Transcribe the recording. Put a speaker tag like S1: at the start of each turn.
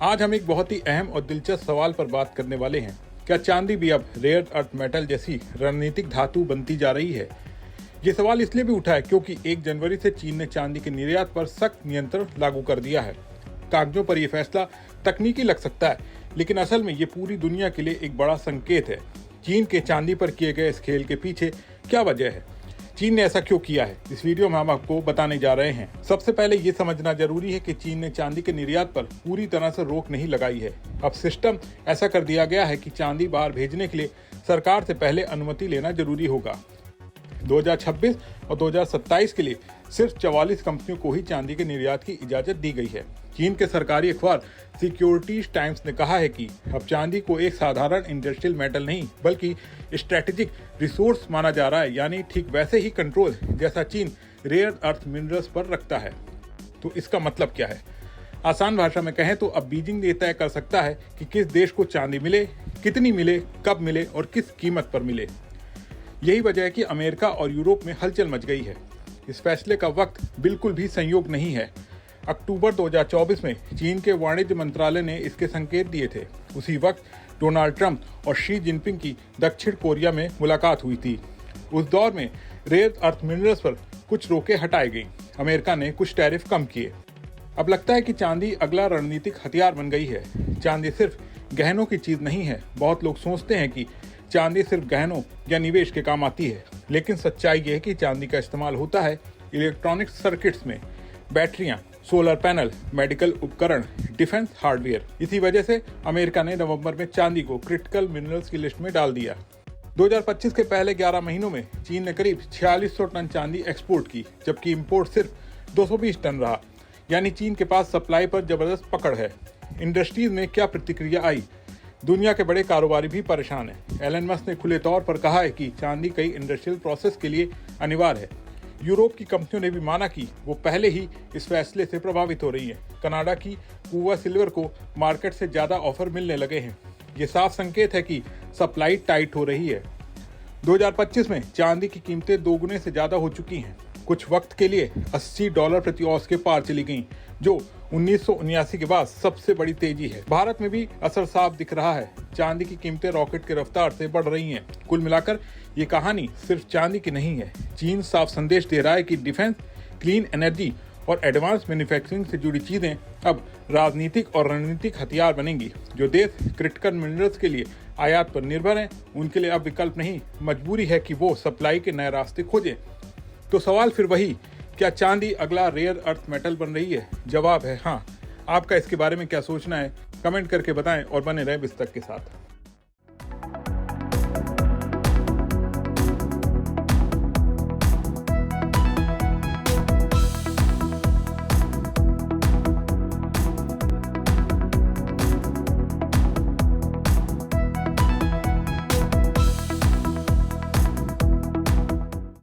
S1: आज हम एक बहुत ही अहम और दिलचस्प सवाल पर बात करने वाले हैं। क्या चांदी भी अब रेयर अर्थ मेटल जैसी रणनीतिक धातु बनती जा रही है? ये सवाल इसलिए भी उठा है क्योंकि 1 जनवरी से चीन ने चांदी के निर्यात पर सख्त नियंत्रण लागू कर दिया है। कागजों पर यह फैसला तकनीकी लग सकता है, लेकिन असल में ये पूरी दुनिया के लिए एक बड़ा संकेत है। चीन के चांदी पर किए गए इस खेल के पीछे क्या वजह है? चीन ने ऐसा क्यों किया है? इस वीडियो में हम आपको बताने जा रहे हैं। सबसे पहले ये समझना जरूरी है कि चीन ने चांदी के निर्यात पर पूरी तरह से रोक नहीं लगाई है। अब सिस्टम ऐसा कर दिया गया है कि चांदी बाहर भेजने के लिए सरकार से पहले अनुमति लेना जरूरी होगा। 2026 और 2027 के लिए सिर्फ 44 कंपनियों को ही चांदी के निर्यात की इजाजत दी गई है। चीन के सरकारी अखबार सिक्योरिटीज टाइम्स ने कहा है कि अब चांदी को एक साधारण इंडस्ट्रियल मेटल नहीं बल्कि स्ट्रेटेजिक रिसोर्स माना जा रहा है, यानी ठीक वैसे ही कंट्रोल जैसा चीन रेयर अर्थ मिनरल्स पर रखता है। तो इसका मतलब क्या है? आसान भाषा में कहें तो अब बीजिंग ये तय कर सकता है कि किस देश को चांदी मिले, कितनी मिले, कब मिले और किस कीमत पर मिले। यही वजह है कि अमेरिका और यूरोप में हलचल मच गई है। इस फैसले का वक्त बिल्कुल भी संयोग नहीं है। अक्टूबर 2024 में चीन के वाणिज्य मंत्रालय ने इसके संकेत दिए थे। उसी वक्त डोनाल्ड ट्रंप और शी जिनपिंग की दक्षिण कोरिया में मुलाकात हुई थी। उस दौर में रेयर अर्थ मिनरल्स पर कुछ रोकें हटाई गईं। अमेरिका ने कुछ टैरिफ कम किए। अब लगता है कि चांदी अगला रणनीतिक हथियार बन गई है। चांदी सिर्फ गहनों की चीज नहीं है। बहुत लोग सोचते हैं कि चांदी सिर्फ गहनों या निवेश के काम आती है, लेकिन सच्चाई ये है कि चांदी का इस्तेमाल होता है इलेक्ट्रॉनिक सर्किट्स में, बैटरियां, सोलर पैनल, मेडिकल उपकरण, डिफेंस हार्डवेयर। इसी वजह से अमेरिका ने नवंबर में चांदी को क्रिटिकल मिनरल्स की लिस्ट में डाल दिया। 2025 के पहले 11 महीनों में चीन ने करीब 4600 टन चांदी एक्सपोर्ट की, जबकि इंपोर्ट सिर्फ 220 टन रहा। यानी चीन के पास सप्लाई पर जबरदस्त पकड़ है। इंडस्ट्रीज में क्या प्रतिक्रिया आई? दुनिया के बड़े कारोबारी भी परेशान हैं। एलन मस्क ने खुले तौर पर कहा है कि चांदी कई इंडस्ट्रियल प्रोसेस के लिए अनिवार्य है। यूरोप की कंपनियों ने भी माना कि वो पहले ही इस फैसले से प्रभावित हो रही हैं। कनाडा की कुवा सिल्वर को मार्केट से ज्यादा ऑफर मिलने लगे हैं। ये साफ संकेत है कि सप्लाई टाइट हो रही है। 2025 में चांदी की कीमतें 2 गुने से ज्यादा हो चुकी हैं। कुछ वक्त के लिए $80 प्रति औंस के पार चली गईं, जो 1979 के बाद सबसे बड़ी तेजी है। भारत में भी असर साफ दिख रहा है। चांदी की कीमतें रॉकेट की रफ्तार से बढ़ रही हैं। कुल मिलाकर ये कहानी सिर्फ चांदी की नहीं है। चीन साफ संदेश दे रहा है कि डिफेंस, क्लीन एनर्जी और एडवांस मैन्युफैक्चरिंग से जुड़ी चीजें अब राजनीतिक और रणनीतिक हथियार बनेंगी। जो देश क्रिटिकल मिनरल्स के लिए आयात पर निर्भर हैं, उनके लिए अब विकल्प नहीं, मजबूरी है कि वो सप्लाई के नए रास्ते खोजें। तो सवाल फिर वही, क्या चांदी अगला रेयर अर्थ मेटल बन रही है? जवाब है हाँ। आपका इसके बारे में क्या सोचना है? कमेंट करके बताएं और बने रहें बिस्तक के साथ।